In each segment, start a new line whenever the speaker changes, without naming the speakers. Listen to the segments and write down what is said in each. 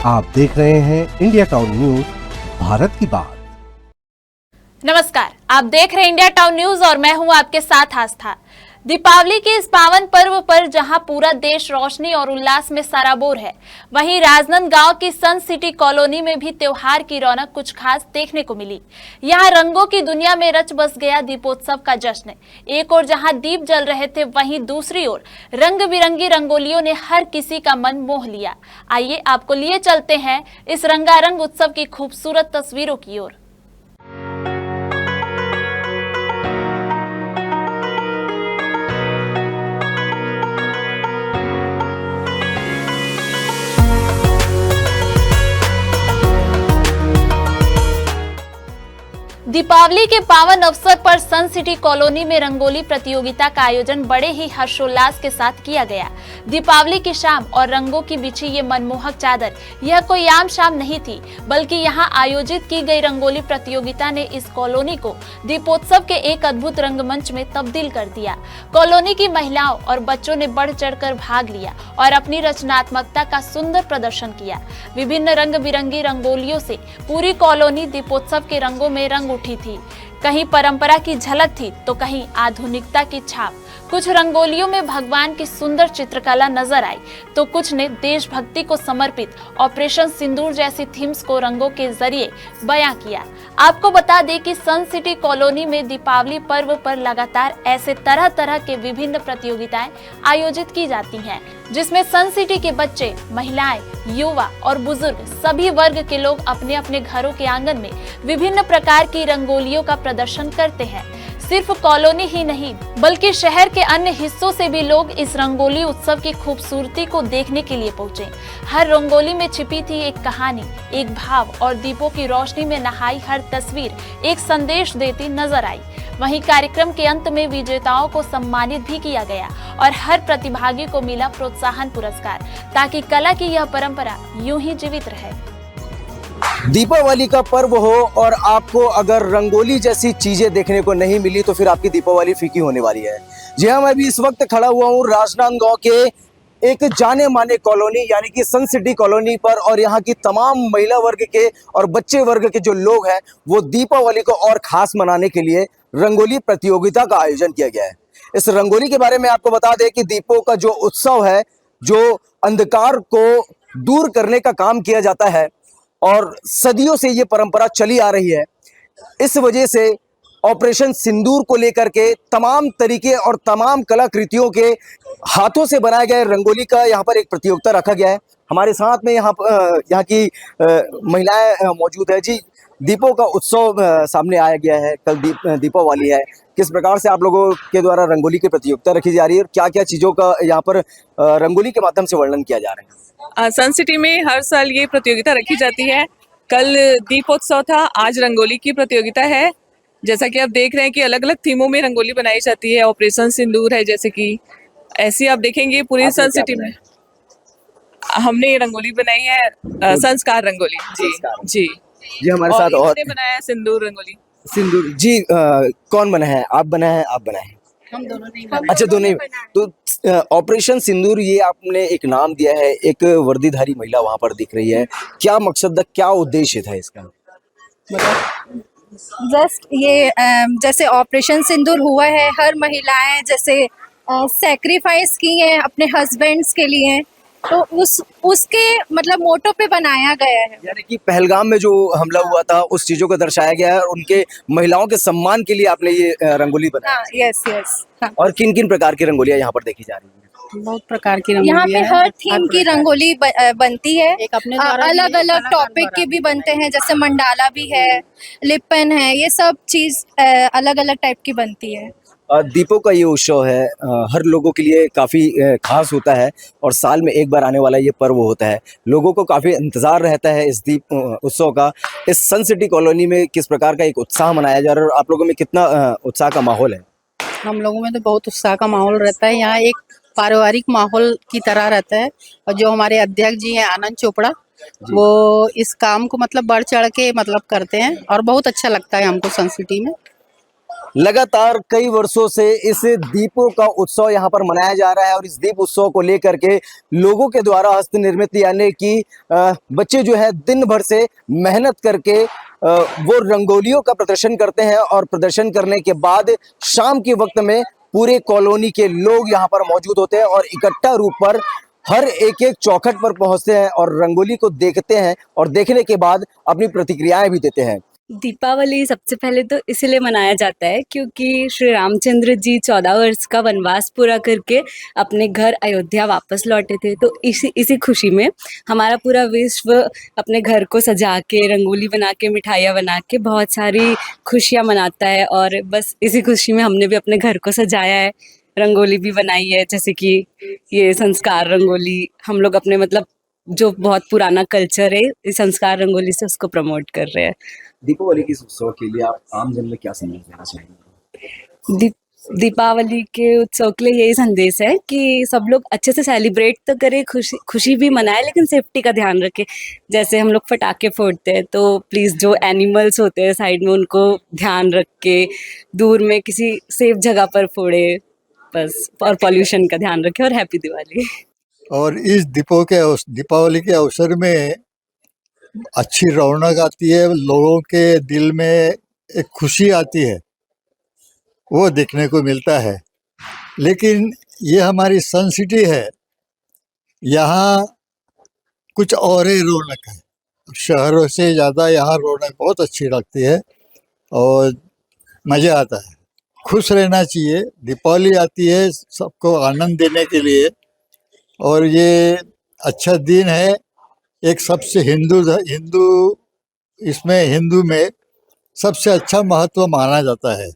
आप देख रहे हैं इंडिया टाउन न्यूज, भारत की बात।
नमस्कार, आप देख रहे हैं इंडिया टाउन न्यूज और मैं हूं आपके साथ आस्था। दीपावली के इस पावन पर्व पर जहां पूरा देश रोशनी और उल्लास में सराबोर है, वहीं राजनांदगांव की सन सिटी कॉलोनी में भी त्योहार की रौनक कुछ खास देखने को मिली। यहां रंगों की दुनिया में रच बस गया दीपोत्सव का जश्न। एक ओर जहां दीप जल रहे थे, वहीं दूसरी ओर रंग बिरंगी रंगोलियों ने हर किसी का मन मोह लिया। आइए आपको लिए चलते हैं इस रंगारंग उत्सव की खूबसूरत तस्वीरों की ओर। दीपावली के पावन अवसर पर सन सिटी कॉलोनी में रंगोली प्रतियोगिता का आयोजन बड़े ही हर्षोल्लास के साथ किया गया। दीपावली की शाम और रंगों की बिछी ये मनमोहक चादर यह कोई आम शाम नहीं थी, बल्कि यहाँ आयोजित की गई रंगोली प्रतियोगिता ने इस कॉलोनी को दीपोत्सव के एक अद्भुत रंगमंच में तब्दील कर दिया। कॉलोनी की महिलाओं और बच्चों ने बढ़ चढ़कर भाग लिया और अपनी रचनात्मकता का सुंदर प्रदर्शन किया। विभिन्न रंग बिरंगी रंगोलियों से पूरी कॉलोनी दीपोत्सव के रंगों में रंग उठी थी। कहीं परंपरा की झलक थी तो कहीं आधुनिकता की छाप। कुछ रंगोलियों में भगवान की सुंदर चित्रकला नजर आई तो कुछ ने देशभक्ति को समर्पित ऑपरेशन सिंदूर जैसी थीम्स को रंगों के जरिए बयां किया। आपको बता दें कि सन सिटी कॉलोनी में दीपावली पर्व पर लगातार ऐसे तरह तरह के विभिन्न प्रतियोगिताएं आयोजित की जाती हैं, जिसमें सन सिटी के बच्चे, महिलाएं, युवा और बुजुर्ग सभी वर्ग के लोग अपने अपने घरों के आंगन में विभिन्न प्रकार की रंगोलियों का प्रदर्शन करते हैं। सिर्फ कॉलोनी ही नहीं, बल्कि शहर के अन्य हिस्सों से भी लोग इस रंगोली उत्सव की खूबसूरती को देखने के लिए पहुंचे। हर रंगोली में छिपी थी एक कहानी, एक भाव और दीपों की रोशनी में नहाई हर तस्वीर एक संदेश देती नजर आई। वहीं कार्यक्रम के अंत में विजेताओं को सम्मानित भी किया गया और हर प्रतिभागी को मिला प्रोत्साहन पुरस्कार, ताकि कला की यह परंपरा यूं ही जीवित रहे।
दीपावली का पर्व हो और आपको अगर रंगोली जैसी चीजें देखने को नहीं मिली तो फिर आपकी दीपावली फीकी होने वाली है। जी हाँ, मैं भी इस वक्त खड़ा हुआ हूँ राजनांदगांव के एक जाने माने कॉलोनी यानी कि सन सिटी कॉलोनी पर, और यहाँ की तमाम महिला वर्ग के और बच्चे वर्ग के जो लोग हैं वो दीपावली को और खास मनाने के लिए रंगोली प्रतियोगिता का आयोजन किया गया है। इस रंगोली के बारे में आपको बता दें कि दीपों का जो उत्सव है, जो अंधकार को दूर करने का काम किया जाता है और सदियों से ये परंपरा चली आ रही है। इस वजह से ऑपरेशन सिंदूर को लेकर के तमाम तरीके और तमाम कलाकृतियों के हाथों से बनाए गए रंगोली का यहाँ पर एक प्रतियोगिता रखा गया है। हमारे साथ में यहाँ की महिलाएं मौजूद है। जी, दीपों का उत्सव सामने आया गया है, कल दीपावली है। किस प्रकार से आप लोगों के द्वारा रंगोली की प्रतियोगिता रखी जा रही है और क्या क्या चीज़ों का यहाँ पर रंगोली के माध्यम से वर्णन किया जा रहा है?
सन सिटी में हर साल ये प्रतियोगिता रखी जाती है। कल दीपोत्सव था, आज रंगोली की प्रतियोगिता है। जैसा कि आप देख रहे हैं कि अलग अलग थीमों में रंगोली बनाई जाती है। ऑपरेशन सिंदूर है, जैसे कि ऐसी आप देखेंगे पूरी सन सिटी में हमने ये रंगोली बनाई है, संस्कार रंगोली। जी जी
जी, हमारे साथ और
बनाया है सिंदूर रंगोली।
सिंदूर जी, कौन बना है? आप बनाए हैं? आप बनाए हैं?
हम दोनों नहीं।
अच्छा, दोनों ही। तो ऑपरेशन सिंदूर, ये आपने एक नाम दिया है, एक वर्दीधारी महिला वहां पर दिख रही है। क्या मकसद था, क्या उद्देश्य था इसका?
जस्ट ये जैसे ऑपरेशन सिंदूर हुआ है, हर महिलाएं जैसे सैक्रिफाइस की हैं अपने हस्बैंड्स के लिए, तो उसके मतलब मोटो पे बनाया गया है।
यानी कि पहलगाम में जो हमला हुआ था उस चीजों को दर्शाया गया है और उनके महिलाओं के सम्मान के लिए आपने ये रंगोली बनाई।
हाँ, यस यस। हाँ।
और किन किन प्रकार की रंगोलियां यहाँ पर देखी जा रही है?
बहुत प्रकार की रंगोली
यहाँ पे हर थीम की रंगोली बनती है।
एक अपने
अलग अलग टॉपिक के भी बनते हैं, जैसे मंडाला भी है, लिपन है, ये सब चीज अलग अलग टाइप की बनती है।
दीपों का ये उत्सव है, हर लोगों के लिए काफ़ी खास होता है और साल में एक बार आने वाला ये पर्व होता है। लोगों को काफ़ी इंतज़ार रहता है इस दीप उत्सव का। इस सन सिटी कॉलोनी में किस प्रकार का एक उत्साह मनाया जा रहा है और आप लोगों में कितना उत्साह का माहौल है?
हम लोगों में तो बहुत उत्साह का माहौल रहता है। यहाँ एक पारिवारिक माहौल की तरह रहता है और जो हमारे अध्यक्ष जी हैं आनंद चोपड़ा, वो इस काम को मतलब बढ़ चढ़ के मतलब करते हैं और बहुत अच्छा लगता है हमको सन सिटी में।
लगातार कई वर्षों से इस दीपों का उत्सव यहाँ पर मनाया जा रहा है और इस दीप उत्सव को लेकर के लोगों के द्वारा हस्त निर्मित यानी कि बच्चे जो है दिन भर से मेहनत करके वो रंगोलियों का प्रदर्शन करते हैं और प्रदर्शन करने के बाद शाम के वक्त में पूरे कॉलोनी के लोग यहाँ पर मौजूद होते हैं और इकट्ठा रूप पर हर एक एक चौखट पर पहुंचते हैं और रंगोली को देखते हैं और देखने के बाद अपनी प्रतिक्रियाएं भी देते हैं।
दीपावली सबसे पहले तो इसीलिए मनाया जाता है क्योंकि श्री रामचंद्र जी 14 वर्ष का वनवास पूरा करके अपने घर अयोध्या वापस लौटे थे। तो इसी खुशी में हमारा पूरा विश्व अपने घर को सजा के रंगोली बना के मिठाइयाँ बना के बहुत सारी खुशियाँ मनाता है और बस इसी खुशी में हमने भी अपने घर को सजाया है, रंगोली भी बनाई है। जैसे कि ये संस्कार रंगोली हम लोग अपने मतलब जो बहुत पुराना कल्चर है इस संस्कार रंगोली से उसको प्रमोट कर रहे हैं।
दीपावली के इस उत्सव के लिए आप आम जन में क्या संदेश देना चाहेंगे?
दीपावली के उत्सव के लिए यही संदेश है कि सब लोग अच्छे से सेलिब्रेट तो करें, खुशी भी मनाए, लेकिन सेफ्टी का ध्यान रखें। जैसे हम लोग पटाखे फोड़ते हैं तो प्लीज़ जो एनिमल्स होते हैं साइड में उनको ध्यान रख के दूर में किसी सेफ जगह पर फोड़े बस, और पॉल्यूशन का ध्यान रखें और हैप्पी दिवाली।
और इस दीपावली के अवसर में अच्छी रौनक आती है, लोगों के दिल में एक खुशी आती है, वो देखने को मिलता है। लेकिन ये हमारी सन सिटी है, यहाँ कुछ और ही रौनक है। शहरों से ज़्यादा यहाँ रौनक बहुत अच्छी लगती है और मज़ा आता है। खुश रहना चाहिए। दीपावली आती है सबको आनंद देने के लिए और ये अच्छा दिन है। एक सबसे हिंदू इसमें हिंदू में सबसे अच्छा महत्व माना जाता है,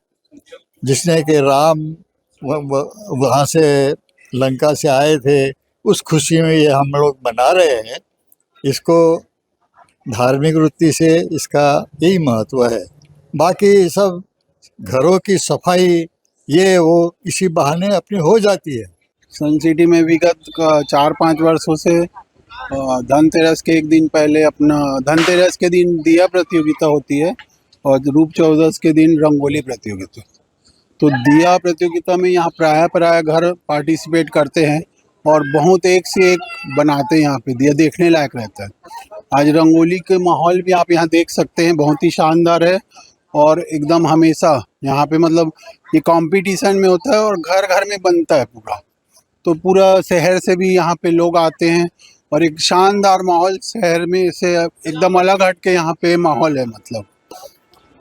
जिसने कि राम वहाँ से लंका से आए थे, उस खुशी में ये हम लोग मना रहे हैं। इसको धार्मिक वृत्ति से इसका यही महत्व है। बाकी सब घरों की सफाई ये वो इसी बहाने अपनी हो जाती है।
सन सिटी में विगत 4-5 वर्षों से धनतेरस के एक दिन पहले अपना धनतेरस के दिन दिया प्रतियोगिता होती है और रूप चौदस के दिन रंगोली प्रतियोगिता। तो दिया प्रतियोगिता में यहाँ प्राय घर पार्टिसिपेट करते हैं और बहुत एक से एक बनाते हैं। यहाँ पे दिया देखने लायक रहता है। आज रंगोली के माहौल भी आप यहाँ देख सकते हैं, बहुत ही शानदार है और एकदम हमेशा यहाँ पे मतलब ये कंपटीशन में होता है और घर घर में बनता है पूरा। तो पूरा शहर से भी यहाँ पे लोग आते हैं और एक शानदार माहौल शहर में से एकदम अलग हट के यहाँ पे माहौल है। मतलब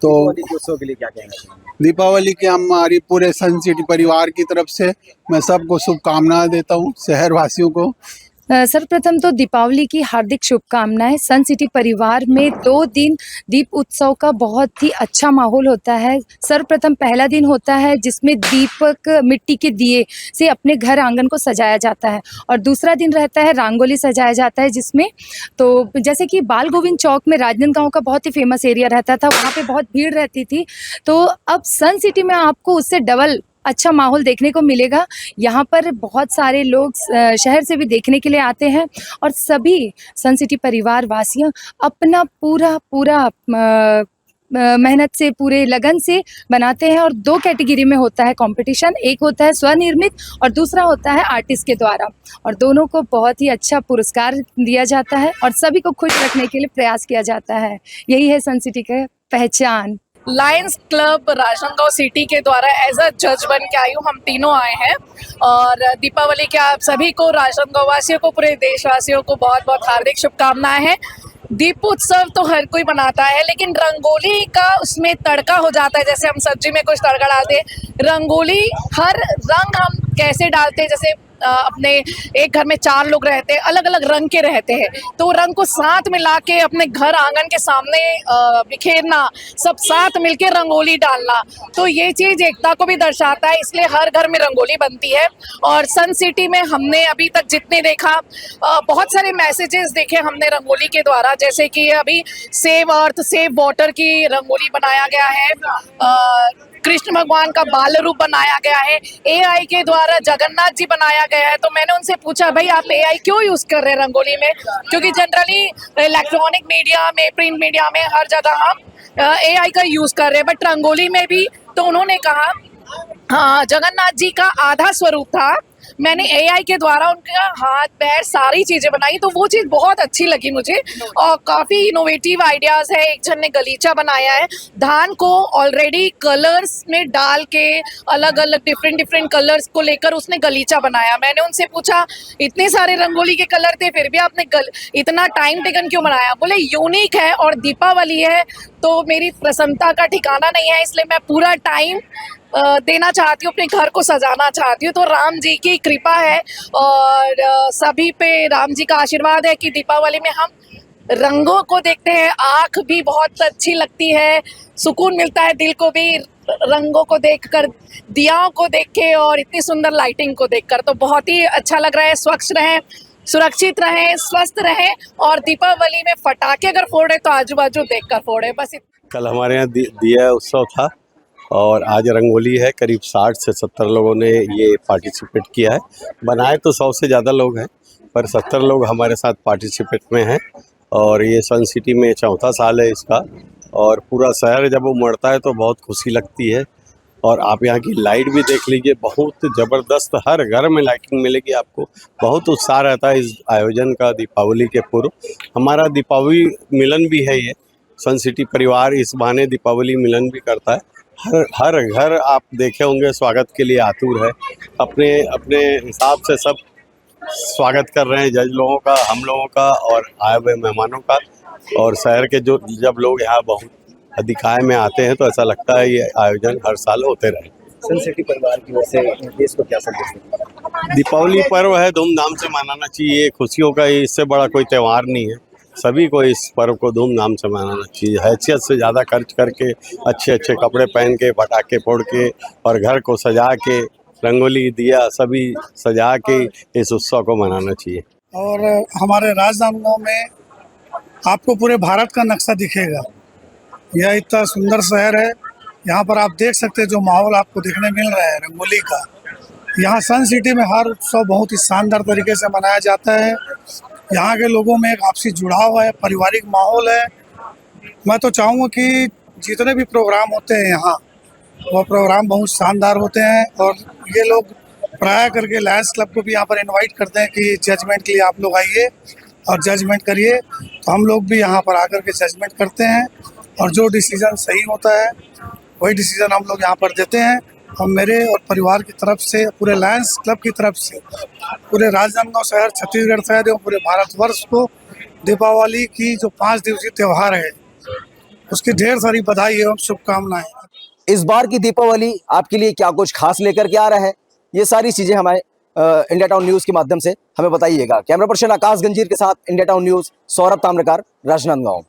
तो
उत्सव के लिए क्या कहना चाहिए?
दीपावली के हमारी पूरे सन सिटी परिवार की तरफ से मैं सबको शुभकामनाएं देता हूँ, शहर वासियों को।
सर्वप्रथम तो दीपावली की हार्दिक शुभकामनाएं। सन सिटी परिवार में 2 दिन दीप उत्सव का बहुत ही अच्छा माहौल होता है। सर्वप्रथम पहला दिन होता है जिसमें दीपक मिट्टी के दिए से अपने घर आंगन को सजाया जाता है और दूसरा दिन रहता है रंगोली सजाया जाता है, जिसमें तो जैसे कि बाल गोविंद चौक में राजनांदगांव का बहुत ही फेमस एरिया रहता था, वहाँ पे बहुत भीड़ रहती थी। तो अब सन सिटी में आपको उससे डबल अच्छा माहौल देखने को मिलेगा। यहाँ पर बहुत सारे लोग शहर से भी देखने के लिए आते हैं और सभी सन सिटी परिवार वासियों अपना पूरा मेहनत से पूरे लगन से बनाते हैं। और 2 कैटेगरी में होता है कंपटीशन, एक होता है स्वनिर्मित और दूसरा होता है आर्टिस्ट के द्वारा, और दोनों को बहुत ही अच्छा पुरस्कार दिया जाता है और सभी को खुश रखने के लिए प्रयास किया जाता है। यही है सन सिटी का पहचान।
लायंस क्लब राजनांदगांव सिटी के द्वारा एज अ जज बन के आई हूँ। हम तीनों आए हैं और दीपावली के आप सभी को, राजनांदगांव वासियों को, पूरे देशवासियों को बहुत बहुत हार्दिक शुभकामनाएं हैं। दीपोत्सव तो हर कोई मनाता है, लेकिन रंगोली का उसमें तड़का हो जाता है। जैसे हम सब्जी में कुछ तड़का डालते हैं, रंगोली हर रंग हम कैसे डालते हैं। जैसे अपने एक घर में 4 लोग रहते हैं, अलग अलग रंग के रहते हैं, तो रंग को साथ मिला के अपने घर आंगन के सामने बिखेरना, सब साथ मिलके रंगोली डालना, तो ये चीज़ एकता को भी दर्शाता है। इसलिए हर घर में रंगोली बनती है। और सन सिटी में हमने अभी तक जितने देखा, बहुत सारे मैसेजेस देखे हमने रंगोली के द्वारा। जैसे कि अभी सेव अर्थ सेव वाटर की रंगोली बनाया गया है, कृष्ण भगवान का बाल रूप बनाया गया है, AI के द्वारा जगन्नाथ जी बनाया गया है। तो मैंने उनसे पूछा, भाई आप AI क्यों यूज़ कर रहे हैं रंगोली में? क्योंकि जनरली इलेक्ट्रॉनिक मीडिया में, प्रिंट मीडिया में हर जगह हम AI का यूज़ कर रहे हैं, बट रंगोली में भी तो उन्होंने कहा हाँ जगन्नाथ जी का आधा स्वरूप था। मैंने एआई के द्वारा उनका हाथ पैर सारी चीजें बनाई, तो वो चीज़ बहुत अच्छी लगी मुझे। और काफ़ी इनोवेटिव आइडियाज़ है। एक जन ने गलीचा बनाया है, धान को ऑलरेडी कलर्स में डाल के अलग अलग डिफरेंट कलर्स को लेकर उसने गलीचा बनाया। मैंने उनसे पूछा इतने सारे रंगोली के कलर थे फिर भी आपने इतना टाइम टेकन क्यों बनाया? बोले यूनिक है और दीपावली है तो मेरी प्रसन्नता का ठिकाना नहीं है, इसलिए मैं पूरा टाइम देना चाहती हूँ, अपने घर को सजाना चाहती हूँ। तो राम जी की कृपा है और सभी पे राम जी का आशीर्वाद है कि दीपावली में हम रंगों को देखते हैं, आँख भी बहुत अच्छी लगती है, सुकून मिलता है दिल को भी रंगों को देखकर, दियाओं को देख के और इतनी सुंदर लाइटिंग को देखकर। तो बहुत ही अच्छा लग रहा है। स्वच्छ रहें, सुरक्षित रहें, स्वस्थ रहें और दीपावली में पटाखे अगर फोड़े तो आजू बाजू देखकर फोड़े। बस
कल हमारे यहाँ दिया उत्सव था और आज रंगोली है। करीब 60 से 70 लोगों ने ये पार्टिसिपेट किया है। बनाए तो 100 से ज़्यादा लोग हैं पर 70 लोग हमारे साथ पार्टिसिपेट में हैं। और ये सन सिटी में चौथा साल है इसका और पूरा शहर जब उमड़ता है तो बहुत खुशी लगती है। और आप यहाँ की लाइट भी देख लीजिए, बहुत ज़बरदस्त, हर घर में लाइटिंग मिलेगी आपको। बहुत उत्साह रहता है इस आयोजन का दीपावली के पूर्व। हमारा दीपावली मिलन भी है, ये सन सिटी परिवार इस बहाने दीपावली मिलन भी करता है। हर घर आप देखे होंगे स्वागत के लिए आतुर है, अपने अपने हिसाब से सब स्वागत कर रहे हैं, जज लोगों का, हम लोगों का और आए हुए मेहमानों का। और शहर के जब लोग यहाँ बहुत अधिकाय में आते हैं तो ऐसा लगता है ये आयोजन हर साल होते रहे।
सन सिटी परिवार की ओर से देश को क्या संदेश देते हैं?
दीपावली पर्व है, धूमधाम से मनाना चाहिए, खुशियों का इससे बड़ा कोई त्यौहार नहीं है। सभी को इस पर्व को धूमधाम से मनाना चाहिए। हैसियत से ज़्यादा खर्च करके, अच्छे अच्छे कपड़े पहन के, पटाखे फोड़ के और घर को सजा के, रंगोली दिया सभी सजा के इस उत्सव को मनाना चाहिए।
और हमारे राजनांदगांव में आपको पूरे भारत का नक्शा दिखेगा। यह इतना सुंदर शहर है, यहाँ पर आप देख सकते हैं जो माहौल आपको देखने मिल रहा है रंगोली का। यहाँ सन सिटी में हर उत्सव बहुत ही शानदार तरीके से मनाया जाता है। यहाँ के लोगों में एक आपसी जुड़ाव है, पारिवारिक माहौल है। मैं तो चाहूँगा कि जितने भी प्रोग्राम होते हैं यहाँ, वो प्रोग्राम बहुत शानदार होते हैं। और ये लोग प्राय करके लायंस क्लब को भी यहाँ पर इनवाइट करते हैं कि जजमेंट के लिए आप लोग आइए और जजमेंट करिए। तो हम लोग भी यहाँ पर आकर के जजमेंट करते हैं और जो डिसीज़न सही होता है वही डिसीज़न हम लोग यहाँ पर देते हैं। और मेरे और परिवार की तरफ से, पूरे लायंस क्लब की तरफ से, पूरे राजनांदगांव शहर, छत्तीसगढ़ शहर एवं पूरे भारतवर्ष को दीपावली की जो 5 दिवसीय त्यौहार है उसकी ढेर सारी बधाई एवं शुभकामनाएं।
इस बार की दीपावली आपके लिए क्या कुछ खास लेकर के आ रहा है, ये सारी चीज़ें हमारे इंडिया टाउन न्यूज़ के माध्यम से हमें बताइएगा। कैमरा पर्सन आकाश गंजीर के साथ India town news, Saurabh Tamrakar, Rajnandgaon.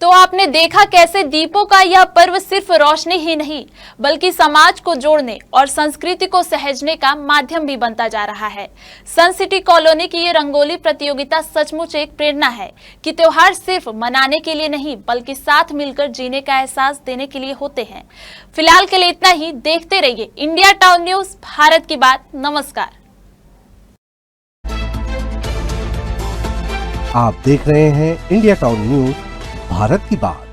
तो आपने देखा कैसे दीपों का यह पर्व सिर्फ रोशनी ही नहीं बल्कि समाज को जोड़ने और संस्कृति को सहेजने का माध्यम भी बनता जा रहा है। सन सिटी कॉलोनी की ये रंगोली प्रतियोगिता सचमुच एक प्रेरणा है कि त्योहार सिर्फ मनाने के लिए नहीं बल्कि साथ मिलकर जीने का एहसास देने के लिए होते हैं। फिलहाल के लिए इतना ही। देखते रहिए इंडिया टाउन न्यूज़, भारत की बात। नमस्कार।
आप देख रहे हैं इंडिया टाउन न्यूज़, भारत की बात।